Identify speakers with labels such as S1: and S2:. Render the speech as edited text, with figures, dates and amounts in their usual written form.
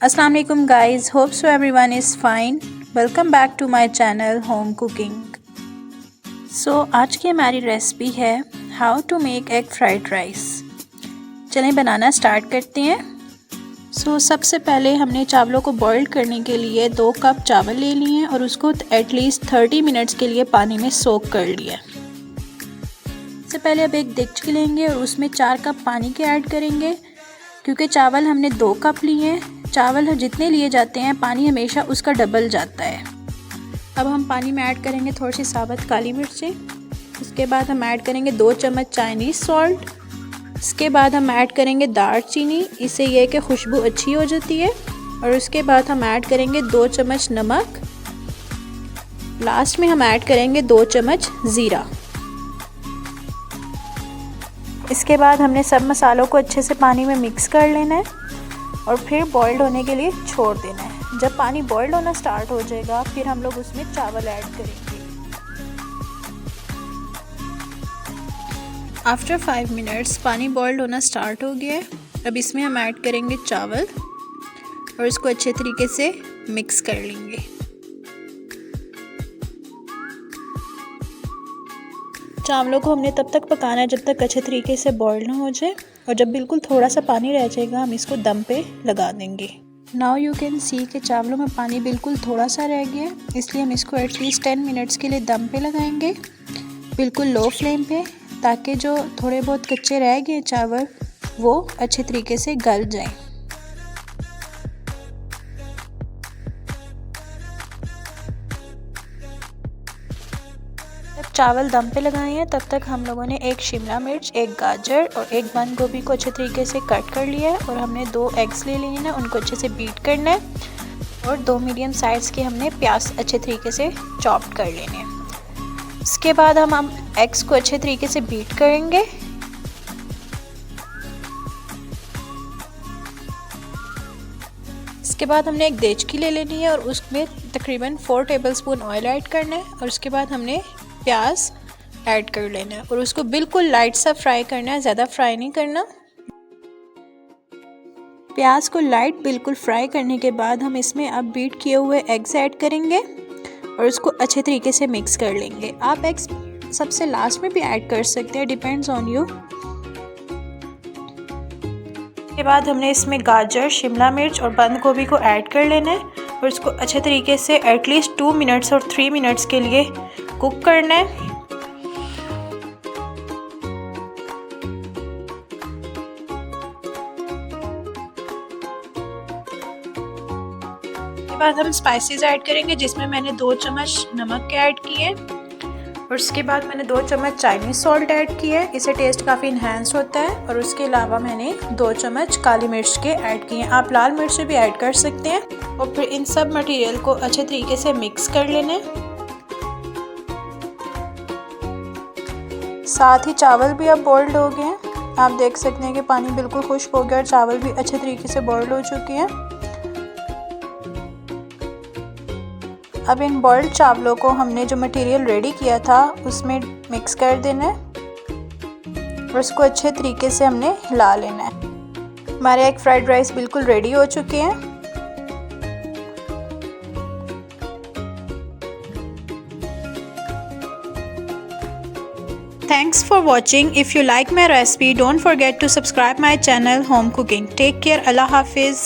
S1: अस्सलाम वालेकुम guys, hope so everyone is fine. Welcome back to my channel home cooking. So आज की हमारी रेसिपी है how to make egg fried rice. चलें बनाना स्टार्ट करते हैं। सो सबसे पहले हमने चावलों को बॉईल करने के लिए 2 कप चावल ले लिए हैं और उसको एटलीस्ट 30 मिनट्स के लिए पानी में सोक कर लिया। सबसे पहले अब एक देगची लेंगे और उसमें 4 कप पानी के ऐड करेंगे। क्योंकि चावल हमने 2 कप लिए हैं, चावल जितने लिए जाते हैं पानी हमेशा उसका डबल जाता है। अब हम पानी में ऐड करेंगे थोड़ी सी साबुत काली मिर्चें। उसके बाद हम ऐड करेंगे 2 चम्मच चाइनीज़ सॉल्ट। इसके बाद हम ऐड करेंगे दार चीनी, इससे यह है कि खुशबू अच्छी हो जाती है। और उसके बाद हम ऐड करेंगे 2 चम्मच नमक। लास्ट में हम ऐड करेंगे 2 चम्मच ज़ीरा। इसके बाद हमने सब मसालों को अच्छे से पानी में मिक्स कर लेना है और फिर बॉइल्ड होने के लिए छोड़ देना है। जब पानी बॉइल्ड होना स्टार्ट हो जाएगा फिर हम लोग उसमें चावल ऐड करेंगे। आफ्टर 5 मिनट्स पानी बॉइल्ड होना स्टार्ट हो गया है। अब इसमें हम ऐड करेंगे चावल और इसको अच्छे तरीके से मिक्स कर लेंगे। चावलों को हमने तब तक पकाना है जब तक अच्छे तरीके से बॉईल ना हो जाए, और जब बिल्कुल थोड़ा सा पानी रह जाएगा हम इसको दम पे लगा देंगे। नाउ यू कैन सी कि चावलों में पानी बिल्कुल थोड़ा सा रह गया, इसलिए हम इसको एटलीस्ट 10 मिनट्स के लिए दम पे लगाएंगे, बिल्कुल लो फ्लेम पे, ताकि जो थोड़े बहुत कच्चे रह गए चावल वो अच्छे तरीके से गल जाएं। जब चावल दम पे लगाए हैं तब तक हम लोगों ने एक शिमला मिर्च, एक गाजर और एक बंद गोभी को अच्छे तरीके से कट कर लिया है। और हमने 2 एग्स ले लिए हैं, उनको अच्छे से बीट करना है। और 2 मीडियम साइज़ के हमने प्याज अच्छे तरीके से चॉप कर लेने हैं। इसके बाद हम एग्स को अच्छे तरीके से बीट करेंगे। इसके बाद हमने एक देचकी ले लेनी है और उसमें तकरीबन 4 टेबलस्पून ऑयल ऐड करना है। और उसके बाद हमने प्याज ऐड कर लेना है और उसको बिल्कुल लाइट सा फ्राई करना है, ज़्यादा फ्राई नहीं करना। प्याज को लाइट बिल्कुल फ्राई करने के बाद हम इसमें अब बीट किए हुए एग्स ऐड करेंगे और उसको अच्छे तरीके से मिक्स कर लेंगे। आप एग्स सबसे लास्ट में भी ऐड कर सकते हैं, डिपेंड्स ऑन यू। के बाद हमने इसमें गाजर, शिमला मिर्च और बंद गोभी को ऐड कर लेना है और इसको अच्छे तरीके से एटलीस्ट 2 मिनट्स और 3 मिनट्स के लिए कुक करना है। इसके बाद हम स्पाइसेस ऐड करेंगे, जिसमें मैंने 2 चम्मच नमक के ऐड किए और उसके बाद मैंने 2 चम्मच चाइनीज़ सॉल्ट ऐड किया है, इससे टेस्ट काफ़ी इन्हेंस होता है। और उसके अलावा मैंने 2 चम्मच काली मिर्च के ऐड किए हैं, आप लाल मिर्च भी ऐड कर सकते हैं। और फिर इन सब मटेरियल को अच्छे तरीके से मिक्स कर लेना है। साथ ही चावल भी अब बॉइल्ड हो गए हैं, आप देख सकते हैं कि पानी बिल्कुल खुश्क हो गया और चावल भी अच्छे तरीके से बॉइल्ड हो चुके हैं। अब इन बॉइल्ड चावलों को हमने जो मटेरियल रेडी किया था उसमें मिक्स कर देना है और उसको अच्छे तरीके से हमने हिला लेना है। हमारे एग फ्राइड राइस बिल्कुल रेडी हो चुके हैं। Thanks for watching. If you like my recipe, don't forget to subscribe my channel Home Cooking. Take care. Allah Hafiz.